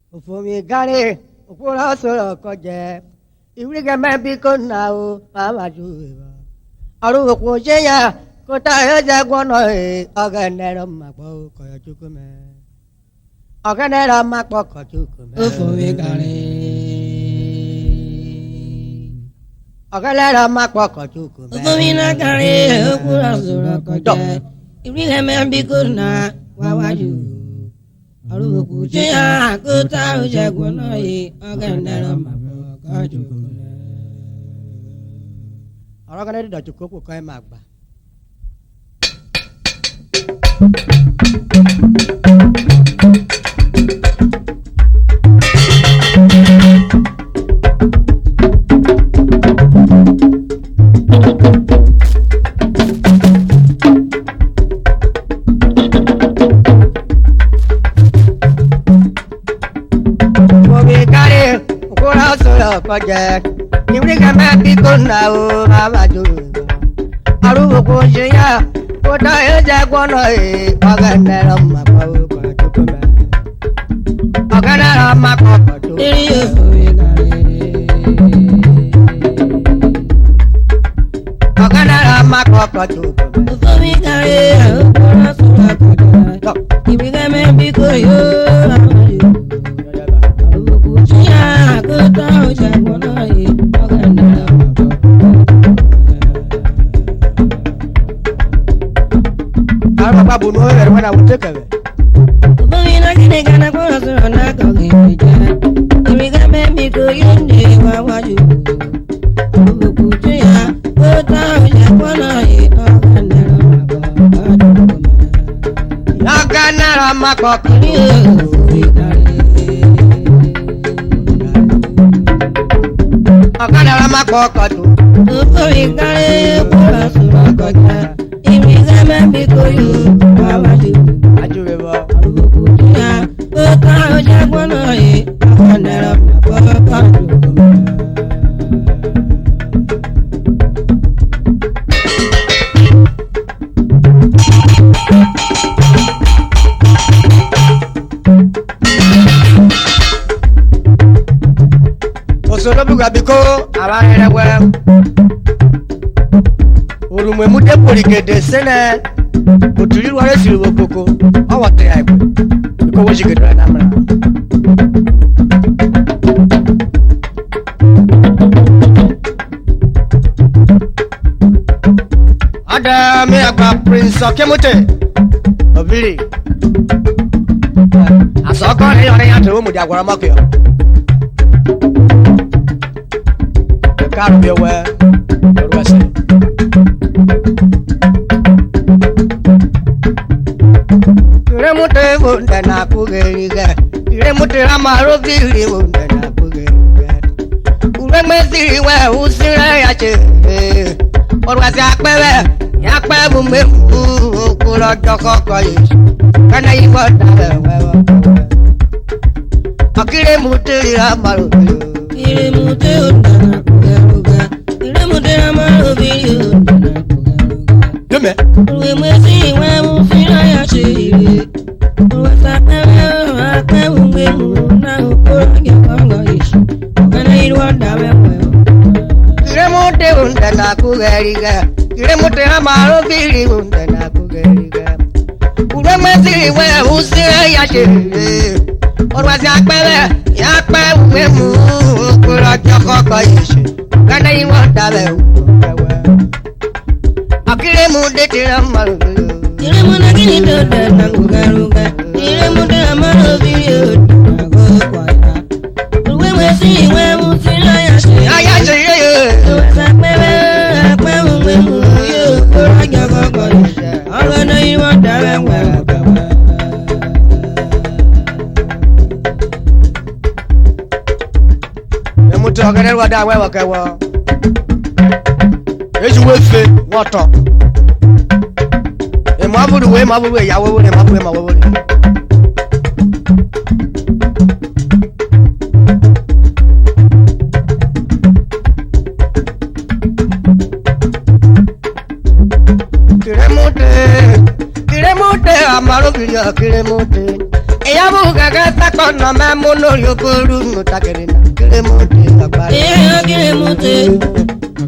For me, Gary, for us, Koje, if we can be good now, Mama Ju. Aru Kojaya, Kota Jaguano, Organera Mapo, Koyachukume. Organera Mapo, Koyachukume. For me, Gary. Organera Mapo, Koyachukume. For me, Gary, for us, Koje. If we can be good now, why you? Aruku jaya kota jaguano ye organera mabo kajuku. Organera da chukuku kai magba. Project. If we can make it good now, Mama Ju. Aru Kojaya, Kota Jaguano, Organera Mapo, Koyachukume. Organera Mapo, Organera Mapo, For me, Gary, for us, Koje. If we can make it good, you. Aruku jaya kota jaguano ye organera mabo. Babu no when I would take away. Bumina kine kana kwa sura na kogija. Iriga memi kuyende wa waju. Bukutia kota jaguano ye organera mabo. Organera Mapo, Organera Mapo, Bukuikare kwa sura koja. Iriga memi kuyende wa waju. Ajuba. Bukutia kota jaguano ye organera mabo. Osolobuga biko abaherewe olumwe mude poligede sene otuli wale siriwo koko awate yaikwe biko wojigedra namra ada me agba prince okemote obiri asoko ni ore ya to mu di agwara makyo Carve we Rwase Remute wunda na kugeriga Remute amaro viri wunda na kugeriga Uremeziri we usira ya che Rwase akpewe yakpe bumbe kuro joko yesu Kana yiwa dawe we Akire mute amaro viri Ire mute undana kugaruga. Ire mute amaro viri undana kugaruga. Dume Uwe mwezi we mufira ya shiri. Uwe sapewe akwe umwe muna ukura ngekongo ishi. Kana irwa dawe mwewa. Ire mute undana kugeriga Ire mute amaro viri undana kugeriga Ure mwezi we usira ya shiri Orwasi akpewe yakpe uwe mu Kura joko yesu Kana iwa dawe uwe Akire mude tira maru Ire muna kini doda na kugaruga. Ire mute amaro viri undana kugaruga. Uwe mwezi we mufira ya shiri. Aya shiri Uwe sapewe akwe umwe muna ukura ngekongo ishi. Kana irwa dawe mwewa. Emutu ogenerwa dawe wakewa Eju wefe wato Emaburu we yawe we emaburu mawe Kiremote amaro biya kiremote Eyabu gaga takona na memo no yoboru no takere na kiremote agbara.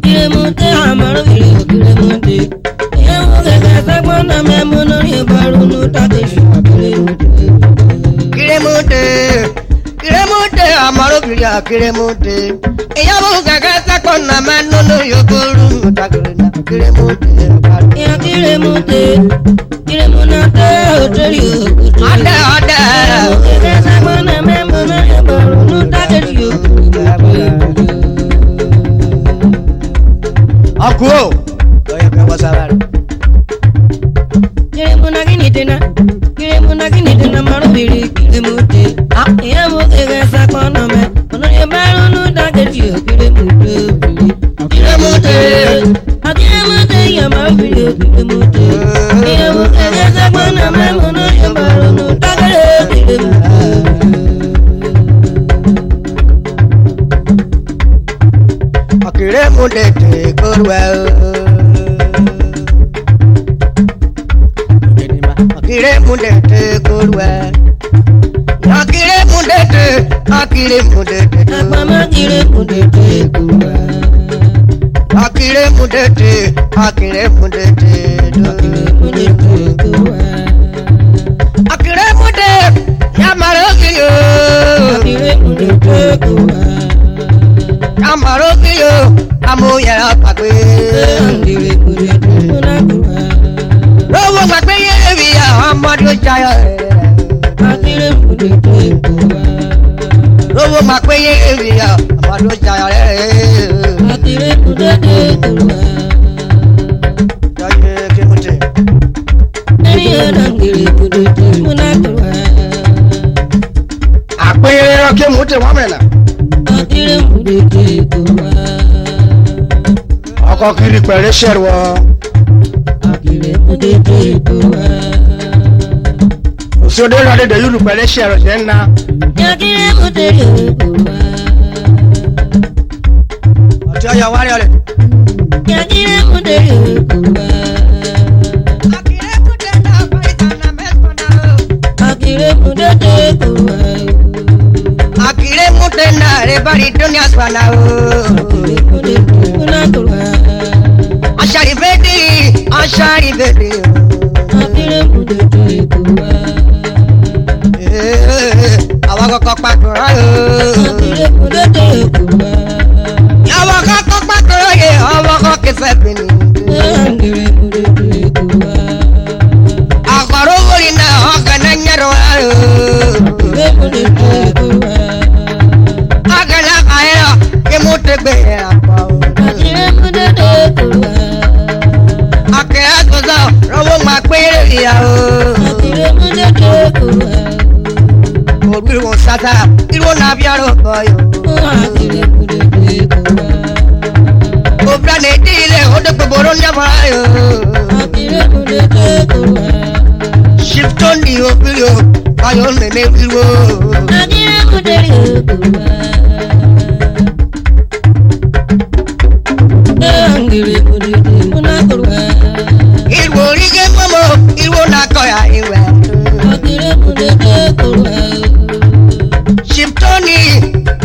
Kiremote amaro kiremote. Ewo gege sagbo na memo no yoboru no takere na kiremote amaro kiremote. Ewo gege sagbo na memo no yoboru no takere na kiremote agbara. Kiremonate otori o. Ada. Gege sagbo na memo no yoboru no takere yo. Akuo. Oya ka wasabara. Kiremona ginitena marubiri kiremote. Ewo gege sagbo na me ono yoboru no takere yo kiremote. Kiremote yamarubiri kiremote. Ewo gege sagbo na me ono yoboru no takere kiremote. Kiremote korwa. Kiremote korwa. Kiremote. Mama kiremote korwa. Kiremote korwa. Yamarokio. Yamarokio. Amoya pakwe. Rowo makwe yevi ya amadu jaya. Rowo makwe yevi ya amadu jaya. Jaye kemote. Akwe kemote wamela. Ọkọ kiri pẹ̀lú ṣẹ̀rọ. Òṣèlú ìrọ̀lẹ́ dẹ̀ yúlù pẹ̀lú ṣẹ̀rọ ṣẹ̀ ń na. Ọtí ọyọ wárí ọlẹ. Akire mutena rebari dunia swana o. Ashari bedi. Awa kọ́kọ́ pakoro yo. Awa kọ́kọ́ pakoro ye, awa kọ́kọ́ kẹsẹ̀ pini. Akọ̀rọ̀ wòlí náà ọkàn náà nyẹ̀rọ yo. Akẹ́lẹ́ kàyẹ́rọ kí mo tẹ gbé yẹn àpá o. Akẹ́ àtúnṣe rọ́wọ́ máa pé ìyàwó. Orí wọn sátá, irú náà bí ọ̀rọ̀ kọ yó. Obìnrin ní ìdílé ọdẹ gbogbo ló ń yàgbọ́ yó. Shiftó ní obìnrin o, ayọ̀ nìyẹn wíwó. Irú oríge mọ́mọ́, irú náà kọ́ ya ìwẹ̀. Shiftoni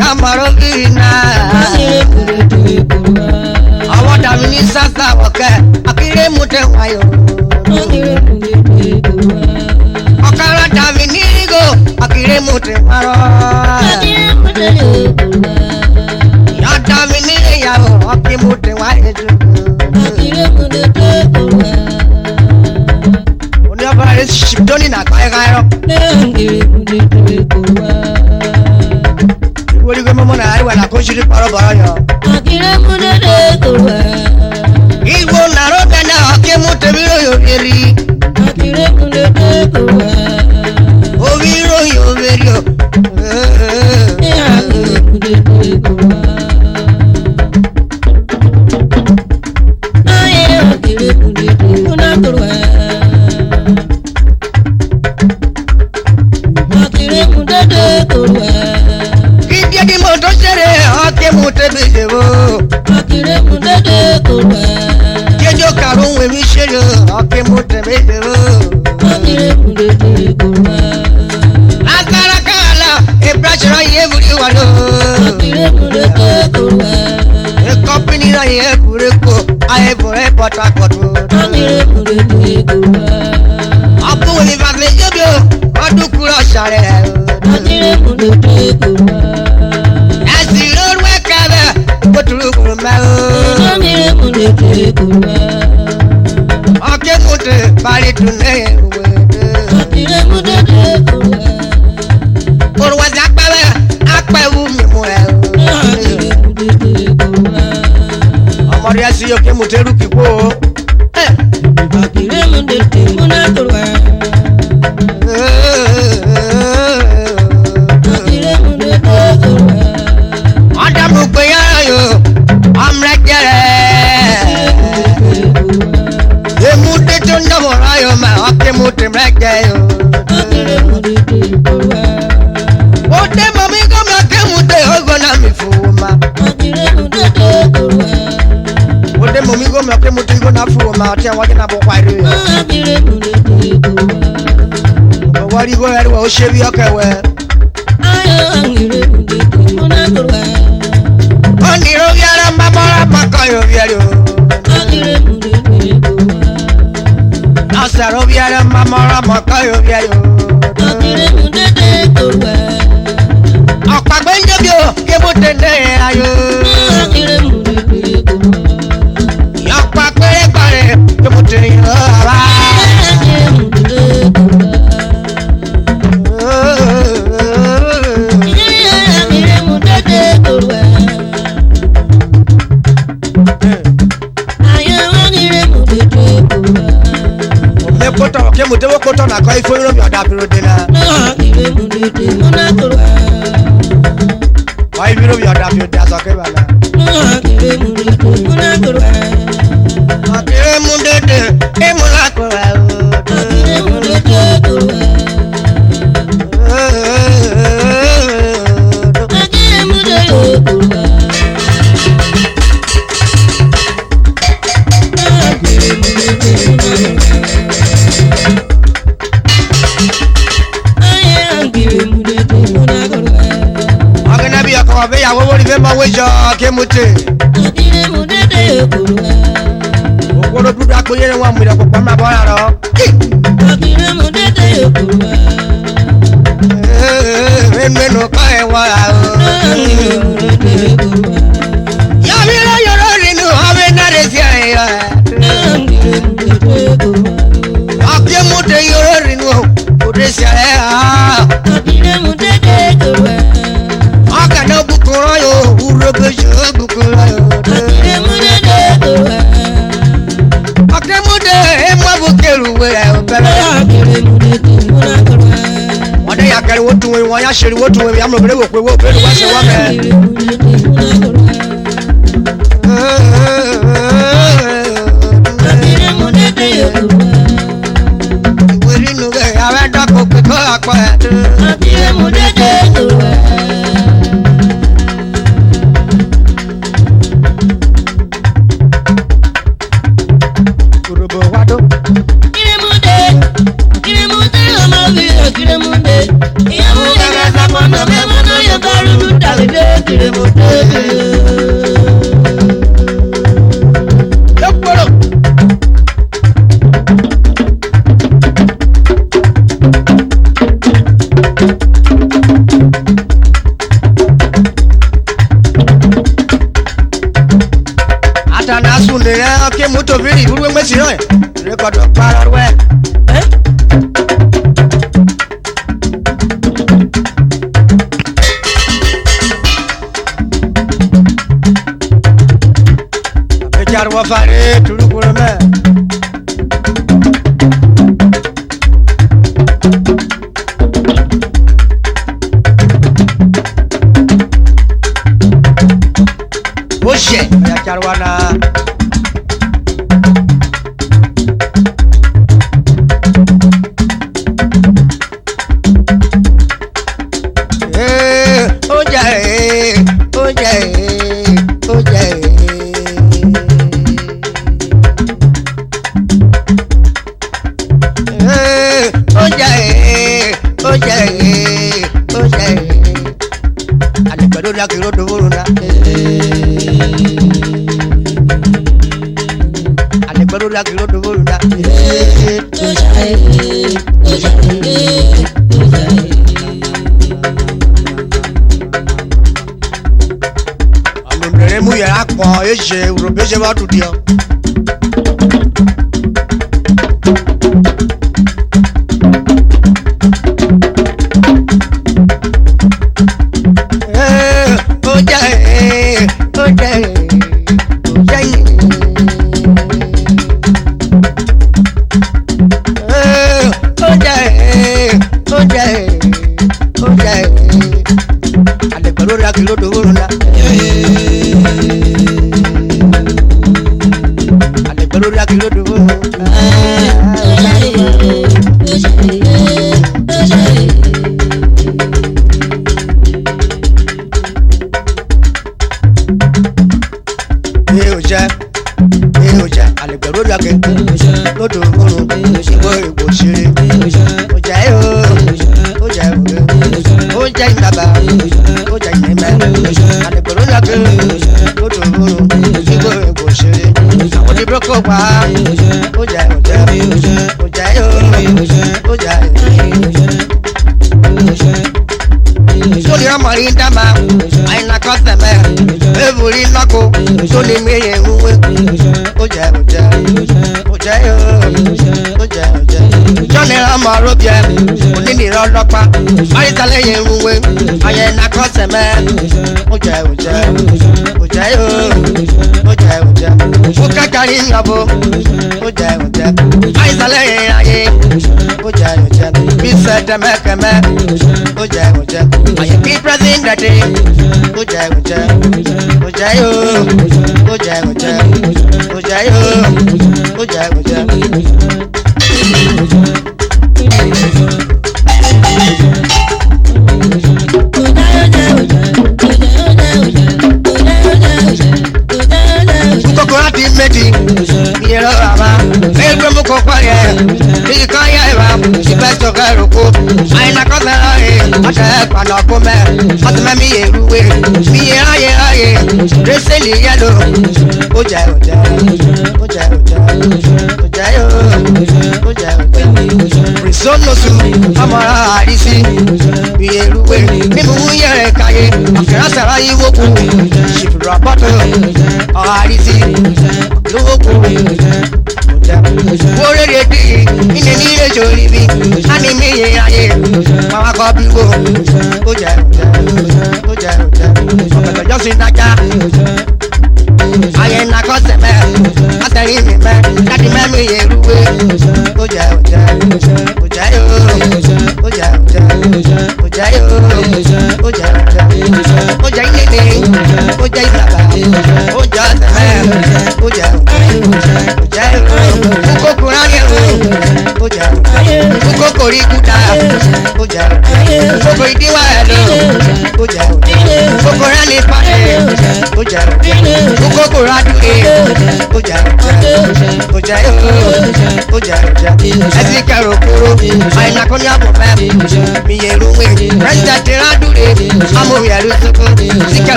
Yamaro Ina. Àwọn dàmí ní sásà ọ̀kẹ́ akéré mútẹ̀ wáyò. Ọ̀kàrà dàmí ní ìgò akéré mútẹ̀ wárọ̀. Ìyá dàmí ní ìyàwó ọ̀kẹ́ mútẹ̀ wáyé jù. Oní ọba rẹ̀ Shiftoni nà káyọ̀. Wọ́n gbé mọ́mọ́ náà àríwá náà kó ṣírí pọ̀rọ̀bọ̀rọ̀ yọ. Ìgbò nàró dáná ọ̀kẹ́ mú tẹ̀mí ròyìn òbí. Omi ròyìn òbí o. Jejo karun we mi ṣeré ọkẹ mo tẹ̀lé o. Agbára kàlà company na ye kureko aye bore Port Harcourt. Abu we va jebio odu kuro sare. Asi lor we kabe koturu kurma. Ake mute bari tune. Orwa zakbabe akpe wu mi mo e. Amori asi yo ke muteru kipo. Adamu pe yo amrekere. Emute tonda morayo ma ake mute mrekere yo. Ode mami come ake mute ogona mi fuma. Ode mami come ake mute ogona fuma ate wa kina bo kware. Wari go yari wa o shebi okewe. Oniro yara mamara makayo yari o. Asaro yara mamara makayo yari o. Ọ̀pàgbé ń débi o, kí mo tẹ̀lé ayò. Ọ̀pá pérépàrè, kí mo tẹ̀lé ọ̀rá. Kí mo tẹ́wọ́ kó tọ̀nà kọ́ ifo yóò mi ọ̀dà bírò dènà. Why you know your damn your dad's okay, man? Ìyàwó wo ni fẹ́ máa wéjọ kémùtè. Òkúrò dúdú àpòyé ni wọ́n mú ìdàpọ̀ pọ̀ máa bọ́ ara rọ. Mẹ́nu kọ́ ẹ̀ wọ́n ra o. Yàmi ló yọrọ nínú ọmọ iná rẹ̀ sí ẹ̀yọ ẹ̀. Akémùtè yọrọ nínú òde sí ẹ̀ Akana bukura yo, urobe yo bukura yo. Akemude emwa bukeru we obere. Wade yakari wotu we wanya shiri wotu we amlo bere wo pe wo pe wa se wa me. Wiri nu ge awe dako pe ko akwa. Okay, moto vili buru ngwe siro e. Record para we. Apejar wa fare tulu kuro me. Oye, ya charwana. Alekpedo ya kiro dovoruna. Alekpedo ya kiro dovoruna. Alundere mu yẹra kọ ese urobese wa dudi ọ.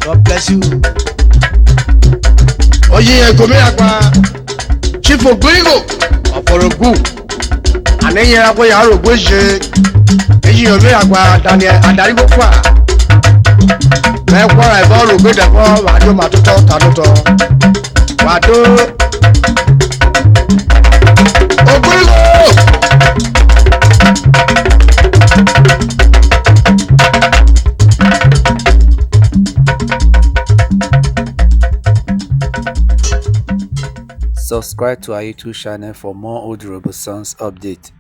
God bless you. Oye Egomira kwa Chief Ogurigo Oporogu. Aneye akwa ya ro gbeje. Eji Egomira kwa Daniel Adarigo kwa. kwara bọ́ọ̀lù gbẹdẹ̀kọ́ wàdó màtútọ́ tàdútọ́ wàdó ògbórígò. Subscribe to our YouTube channel for more old Robo songs updates.